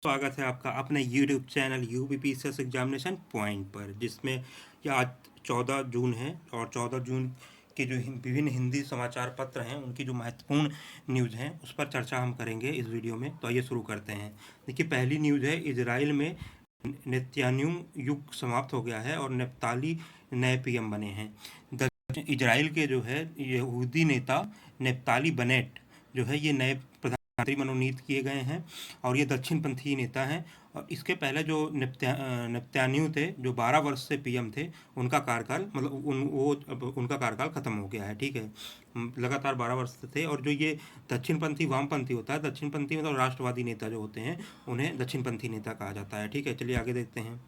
स्वागत है आपका अपने YouTube channel UPPCS examination point पर, जिसमें यह आज 14 जून है और 14 जून के जो विभिन्न हिंदी समाचार पत्र हैं उनकी जो महत्वपूर्ण न्यूज़ हैं उस पर चर्चा हम करेंगे इस वीडियो में। तो आइए शुरू करते हैं। देखिए, पहली न्यूज़ है, इजराइल में नेतन्याहू युग समाप्त हो गया है और नेप्ताली नए पीएम बने हैं। इजराइल के जो है यहूदी नेता नेप्ताली बेनेट जो है ये नए प्रधानमंत्री मनोनीत किए गए हैं और ये दक्षिणपंथी नेता हैं। और इसके पहले जो नेतन्याहू थे, जो 12 वर्ष से पीएम थे, उनका कार्यकाल मतलब उनका कार्यकाल खत्म हो गया है। ठीक है, लगातार 12 वर्ष से थे। और जो ये दक्षिणपंथी वामपंथी होता है, दक्षिणपंथी मतलब राष्ट्रवादी नेता जो होते हैं उन्हें दक्षिणपंथी नेता कहा जाता है। ठीक है, चलिए आगे देखते हैं।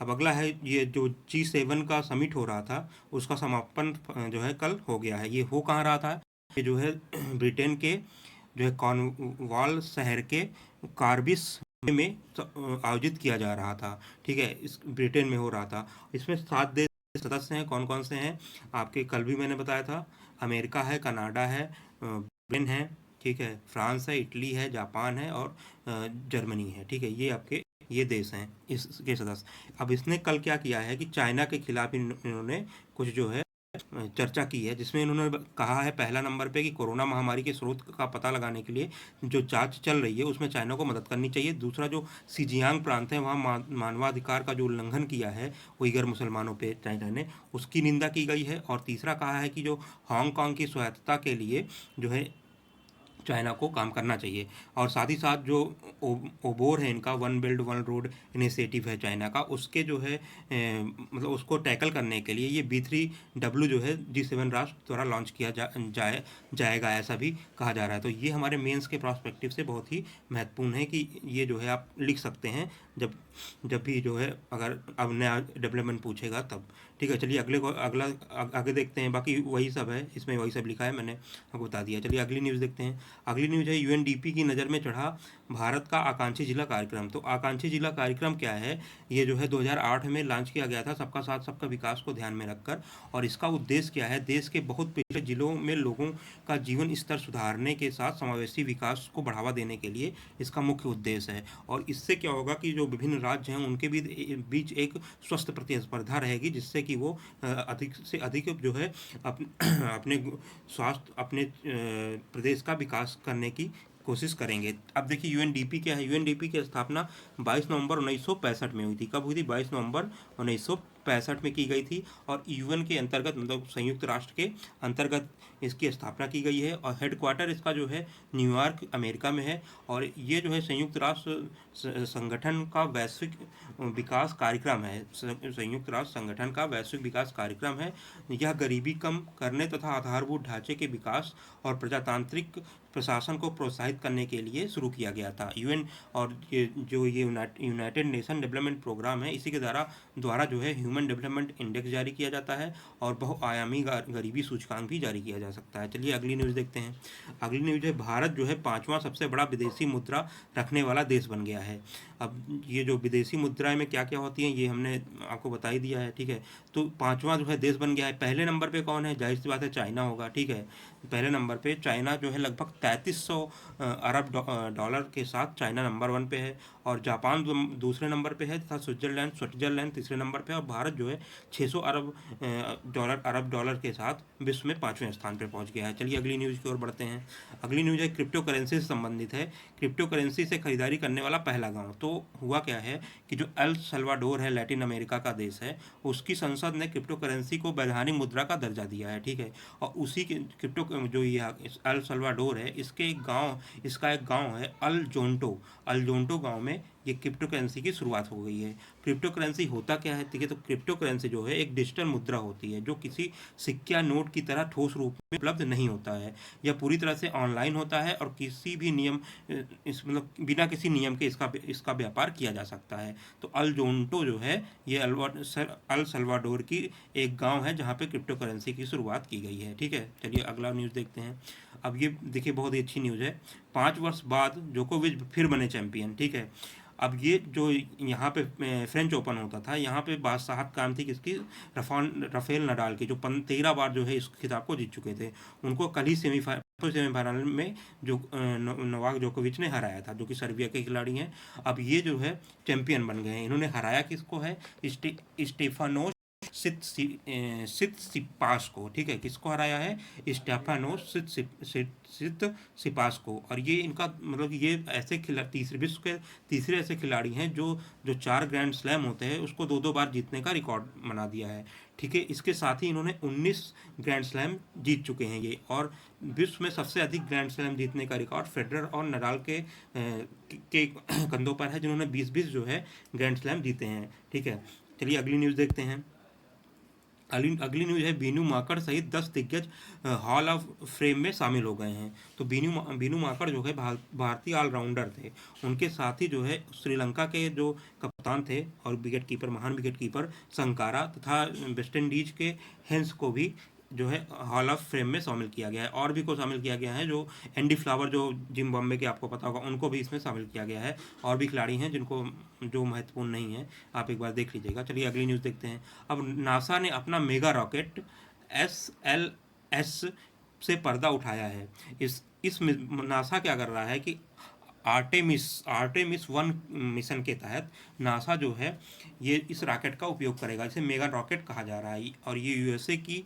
अब अगला है, ये जो G7 का समिट हो रहा था उसका समापन जो है कल हो गया है। ये हो कहाँ रहा था? ये जो है ब्रिटेन के जो है कॉर्नवाल शहर के कार्बिस में आयोजित किया जा रहा था। ठीक है, इस ब्रिटेन में हो रहा था। इसमें 7 देश सदस्य हैं। कौन कौन से हैं आपके कल भी मैंने बताया था। अमेरिका है, कनाडा है, ब्रिटेन है, ठीक है, फ्रांस है, इटली है, जापान है और जर्मनी है। ठीक है, ये आपके ये देश हैं इसके सदस्य। अब इसने कल क्या किया है कि चाइना के खिलाफ इन्होंने कुछ जो है चर्चा की है, जिसमें इन्होंने कहा है पहला नंबर पे कि कोरोना महामारी के स्रोत का पता लगाने के लिए जो जांच चल रही है उसमें चाइना को मदद करनी चाहिए। दूसरा, जो सिजियांग प्रांत है वहाँ मानवाधिकार का जो उल्लंघन किया है उइगर मुसलमानों पे चाइना ने, उसकी निंदा की गई है। और तीसरा कहा है कि जो हांगकांग की स्वायत्तता के लिए जो है चाइना को काम करना चाहिए। और साथ ही साथ जो ओबोर है इनका, one belt one road initiative है चाइना का, उसके जो है मतलब उसको टैकल करने के लिए ये B3W जो है G7 राष्ट्र द्वारा लॉन्च किया जाएगा, ऐसा भी कहा जा रहा है। तो ये हमारे मेंस के प्रोस्पेक्टिव से बहुत ही महत्वपूर्ण है कि ये जो है आप लिख सकते हैं जब जब भी जो है अगर अब नया डेवलपमेंट पूछेगा तब। ठीक है, चलिए आगे देखते हैं। बाकी वही सब है, इसमें वही सब लिखा है, मैंने आपको बता दिया। चलिए अगली न्यूज़ देखते हैं। अगली न्यूज़ है, UNDP की नज़र में चढ़ा भारत का आकांक्षी जिला कार्यक्रम। तो आकांक्षी जिला कार्यक्रम क्या है? ये जो है 2008 में लॉन्च किया गया था, सबका साथ सबका विकास को ध्यान में रखकर। और इसका उद्देश्य क्या है? देश के बहुत पिछड़े जिलों में लोगों का जीवन स्तर सुधारने के साथ समावेशी विकास को बढ़ावा देने के लिए इसका मुख्य उद्देश्य है। और इससे क्या होगा कि जो विभिन्न राज्य हैं उनके बीच एक स्वस्थ प्रतिस्पर्धा रहेगी, जिससे कि वो अधिक से अधिक जो है अपने स्वास्थ्य, अपने प्रदेश का विकास करने की कोशिश करेंगे। अब देखिए UNDP क्या है? UNDP की स्थापना 22 नवंबर 1965 में हुई थी। कब हुई थी? 22 नवंबर 1965 में की गई थी। और UN के अंतर्गत मतलब संयुक्त राष्ट्र के अंतर्गत इसकी स्थापना की गई है। और हेडक्वार्टर इसका जो है न्यूयॉर्क अमेरिका में है। और ये जो है संयुक्त राष्ट्र संगठन का वैश्विक विकास कार्यक्रम है। संयुक्त राष्ट्र संगठन का वैश्विक विकास कार्यक्रम है। यह गरीबी कम करने तथा आधारभूत ढांचे के विकास और प्रजातांत्रिक प्रशासन को प्रोत्साहित करने के लिए शुरू किया गया था। UN और ये यूनाइटेड नेशन डेवलपमेंट प्रोग्राम है, इसी के द्वारा जो है ह्यूमन डेवलपमेंट इंडेक्स जारी किया जाता है और बहुआयामी गरीबी सूचकांक भी जारी किया जा सकता है। चलिए अगली न्यूज़ देखते हैं। अगली न्यूज़ है, भारत जो है 5वां सबसे बड़ा विदेशी मुद्रा रखने वाला देश बन गया है। अब ये जो विदेशी मुद्राएं में क्या क्या होती हैं ये हमने आपको बता ही दिया है। ठीक है, तो 5वां जो है देश बन गया है। पहले नंबर पे कौन है? जाहिर सी बात है चाइना होगा। ठीक है, पहले नंबर पे चाइना जो है लगभग 3300 अरब डॉलर के साथ चाइना नंबर 1 पे है। और जापान दूसरे नंबर पे है तथा स्विट्जरलैंड तीसरे नंबर पे है। और भारत जो है 600 अरब डॉलर के साथ विश्व में 5वें स्थान पर पहुंच गया है। चलिए अगली न्यूज़ की ओर बढ़ते हैं। अगली न्यूज़ है, क्रिप्टो करेंसी से संबंधित है। क्रिप्टो करेंसी से खरीदारी करने वाला पहला गाँव। तो हुआ क्या है कि जो एल सल्वाडोर है, लैटिन अमेरिका का देश है, उसकी संसद ने क्रिप्टो करेंसी को वैधानिक मुद्रा का दर्जा दिया है। ठीक है, और उसी के क्रिप्टो जो ये अल सल्वाडोर है, इसका एक गांव है अल जोंटो गांव में ये क्रिप्टो करेंसी की शुरुआत हो गई है। क्रिप्टो करेंसी होता क्या है? ठीक है, तो क्रिप्टो करेंसी जो है एक डिजिटल मुद्रा होती है जो किसी सिक्के या नोट की तरह ठोस रूप में उपलब्ध नहीं होता है। यह पूरी तरह से ऑनलाइन होता है और किसी भी नियम इस मतलब बिना किसी नियम के इसका व्यापार किया जा सकता है। तो अल जोंटो जो है ये अल सल्वाडोर की एक गांव है जहाँ पे क्रिप्टो करेंसी की शुरुआत की गई है। ठीक है, चलिए अगला न्यूज़ देखते हैं। अब ये देखिए बहुत ही अच्छी न्यूज़ है। 5 वर्ष बाद जोकोविच फिर बने चैंपियन, ठीक है। अब ये जो यहाँ पे फ्रेंच ओपन होता था, यहाँ पे बादशाहत कायम थी किसकी, राफेल नडाल की, जो 13 बार जो है इस खिताब को जीत चुके थे। उनको कल ही सेमीफाइनल में जो नोवाक जोकोविच ने हराया था, जो कि सर्बिया के खिलाड़ी हैं। अब ये जो है चैंपियन बन गए हैं। इन्होंने हराया किसको है, स्टेफानोस सितसिपास को, ठीक है। किसको हराया है, स्टेफानोस सितसिपास को। और ये इनका मतलब ये ऐसे तीसरे विश्व के तीसरे ऐसे खिलाड़ी हैं जो जो 4 ग्रैंड स्लैम होते हैं उसको 2-2 बार जीतने का रिकॉर्ड बना दिया है, ठीक है। इसके साथ ही इन्होंने 19 ग्रैंड स्लैम जीत चुके हैं ये। और विश्व में सबसे अधिक ग्रैंड स्लैम जीतने का रिकॉर्ड फेडरर और नडाल के कंधों पर है, जिन्होंने 20-20 जो है ग्रैंड स्लैम जीते हैं, ठीक है। चलिए अगली न्यूज़ देखते हैं। अगली न्यूज है, बीनू माकड़ सहित 10 दिग्गज हॉल ऑफ फेम में शामिल हो गए हैं। तो बीनू माकड़ जो है भारतीय ऑलराउंडर थे। उनके साथ ही जो है श्रीलंका के जो कप्तान थे और विकेट कीपर, महान विकेट कीपर संकारा, तथा वेस्ट इंडीज के हेंस को भी जो है हॉल ऑफ फेम में शामिल किया गया है। और भी को शामिल किया गया है, जो एंडी फ्लावर जो जिम्बाब्वे के आपको पता होगा, उनको भी इसमें शामिल किया गया है। और भी खिलाड़ी हैं जिनको जो महत्वपूर्ण नहीं है, आप एक बार देख लीजिएगा। चलिए अगली न्यूज़ देखते हैं। अब नासा ने अपना मेगा रॉकेट SLS से पर्दा उठाया है। इस नासा क्या कर रहा है कि आर्टेमिस 1 मिशन के तहत नासा जो है ये इस रॉकेट का उपयोग करेगा। इसे मेगा रॉकेट कहा जा रहा है। और ये यूएसए की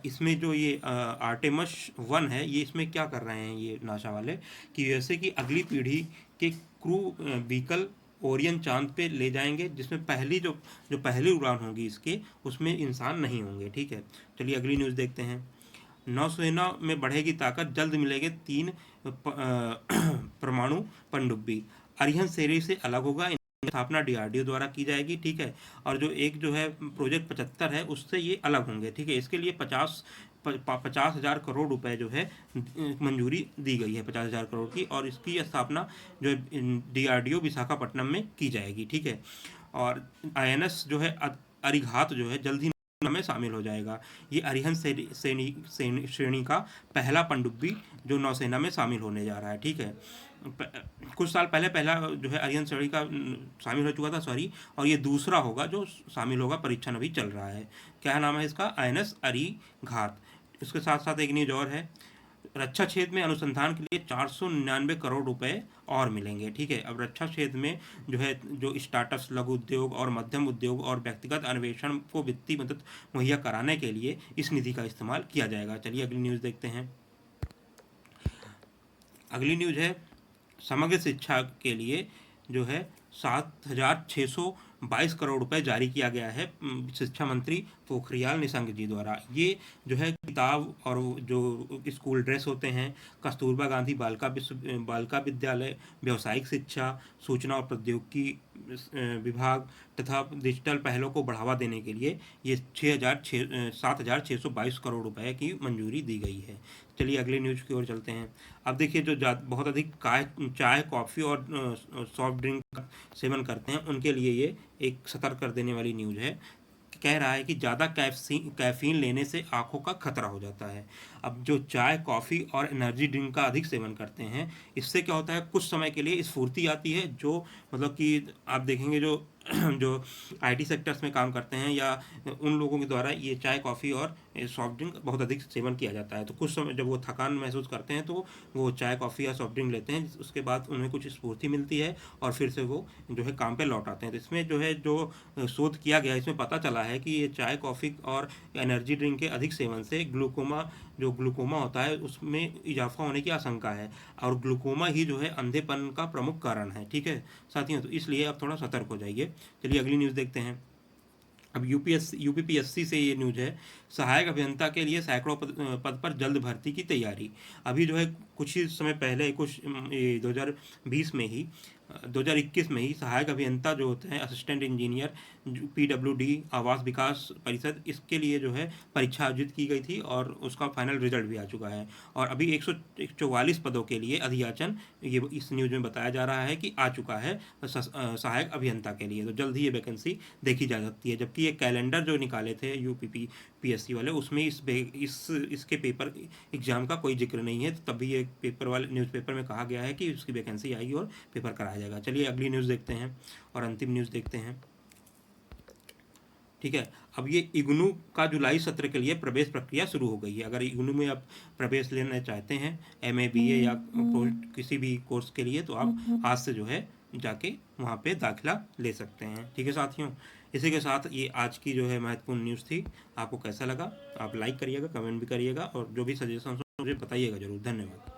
इसमें जो ये आर्टेमिस 1 है, ये इसमें क्या कर रहे हैं ये नासा वाले कि यूएसए की अगली पीढ़ी के क्रू व्हीकल ओरियन चांद पे ले जाएंगे, जिसमें पहली उड़ान होगी इसके, उसमें इंसान नहीं होंगे, ठीक है। चलिए अगली न्यूज़ देखते हैं। नौसेना में बढ़ेगी ताकत, जल्द मिलेंगे 3 परमाणु पनडुब्बी। अरिहंत श्रेणी से अलग होगा, इनकी स्थापना डीआरडीओ द्वारा की जाएगी, ठीक है। और जो एक जो है प्रोजेक्ट 75 है, उससे ये अलग होंगे, ठीक है। इसके लिए 50,000 करोड़ रुपए जो है मंजूरी दी गई है, 50,000 करोड़ की। और इसकी स्थापना जो डीआरडीओ विशाखापट्टनम में की जाएगी, ठीक है। और INS जो है अरिघात जो है जल्द ही में शामिल हो जाएगा। ये अरिहंत श्रेणी का पहला पनडुब्बी जो नौसेना में शामिल होने जा रहा है, ठीक है। कुछ साल पहला जो है अरिहंत श्रेणी का शामिल हो चुका था, सॉरी। और ये दूसरा होगा जो शामिल होगा, परीक्षण अभी चल रहा है। क्या नाम है इसका, INS अरिघात। इसके साथ साथ एक न्यूज और है, रक्षा क्षेत्र में अनुसंधान के लिए 499 करोड़ रुपए और मिलेंगे, ठीक है। अब रक्षा क्षेत्र में जो है जो स्टार्टअप्स, लघु उद्योग और मध्यम उद्योग और व्यक्तिगत अन्वेषण को वित्तीय मदद मुहैया कराने के लिए इस निधि का इस्तेमाल किया जाएगा। चलिए अगली न्यूज़ देखते हैं। अगली न्यूज़ है, समग्र शिक्षा के लिए जो है 7,622 करोड़ रुपए जारी किया गया है शिक्षा मंत्री पोखरियाल निशंक जी द्वारा। ये जो है किताब और जो स्कूल ड्रेस होते हैं, कस्तूरबा गांधी बालिका विद्यालय, व्यावसायिक शिक्षा, सूचना और प्रौद्योगिकी विभाग तथा डिजिटल पहलों को बढ़ावा देने के लिए ये 7,622 करोड़ रुपए की मंजूरी दी गई है। चलिए अगली न्यूज़ की ओर चलते हैं। अब देखिए, जो बहुत अधिक चाय, कॉफ़ी और सॉफ्ट ड्रिंक का सेवन करते हैं, उनके लिए ये एक सतर्क कर देने वाली न्यूज़ है। कह रहा है कि ज़्यादा कैफीन लेने से आंखों का खतरा हो जाता है। अब जो चाय, कॉफ़ी और एनर्जी ड्रिंक का अधिक सेवन करते हैं, इससे क्या होता है, कुछ समय के लिए स्फूर्ति आती है, जो मतलब कि आप देखेंगे जो जो IT सेक्टर्स में काम करते हैं या उन लोगों के द्वारा ये चाय, कॉफ़ी और सॉफ्ट ड्रिंक बहुत अधिक सेवन किया जाता है। तो कुछ समय जब वो थकान महसूस करते हैं तो वो चाय, कॉफ़ी या सॉफ्ट ड्रिंक लेते हैं, उसके बाद उन्हें कुछ स्फूर्ति मिलती है और फिर से वो जो है काम पे लौट आते हैं। तो इसमें जो है जो शोध किया गया, इसमें पता चला है कि ये चाय, कॉफ़ी और एनर्जी ड्रिंक के अधिक सेवन से ग्लूकोमा होता है, उसमें इजाफा होने की आशंका है। और ग्लूकोमा ही जो है अंधेपन का प्रमुख कारण है, ठीक है साथियों। तो इसलिए आप थोड़ा सतर्क हो जाइए। चलिए अगली न्यूज़ देखते हैं। अब यूपीपीएससी से ये न्यूज़ है, सहायक अभियंता के लिए सैकड़ों पद पर जल्द भर्ती की तैयारी। अभी जो है कुछ ही समय पहले 2020 में ही 2021 में ही सहायक अभियंता जो होते हैं, असिस्टेंट इंजीनियर, PWD आवास विकास परिषद, इसके लिए जो है परीक्षा आयोजित की गई थी और उसका फाइनल रिजल्ट भी आ चुका है। और अभी 144 पदों के लिए अधियाचन ये इस न्यूज़ में बताया जा रहा है कि आ चुका है सहायक अभियंता के लिए। तो जल्द ही ये वैकेंसी देखी जा सकती है। जबकि ये कैलेंडर जो निकाले थे पीएससी वाले, उसमें इसके पेपर एग्ज़ाम का कोई जिक्र नहीं है। तो तभी ये पेपर वाले न्यूज़पेपर में कहा गया है कि उसकी वैकेंसी आएगी और पेपर कराया जाएगा। चलिए अगली न्यूज़ देखते हैं और अंतिम न्यूज़ देखते हैं। ठीक है, अब ये इग्नू का जुलाई सत्र के लिए प्रवेश प्रक्रिया शुरू हो गई है। अगर इग्नू में आप प्रवेश लेना चाहते हैं एमए बीए या किसी भी कोर्स के लिए, तो आप आज से जो है जाके वहाँ पे दाखिला ले सकते हैं। ठीक है साथियों, इसी के साथ ये आज की जो है महत्वपूर्ण न्यूज़ थी। आपको कैसा लगा आप लाइक करिएगा, कमेंट भी करिएगा और जो भी सजेशन हो मुझे बताइएगा ज़रूर। धन्यवाद।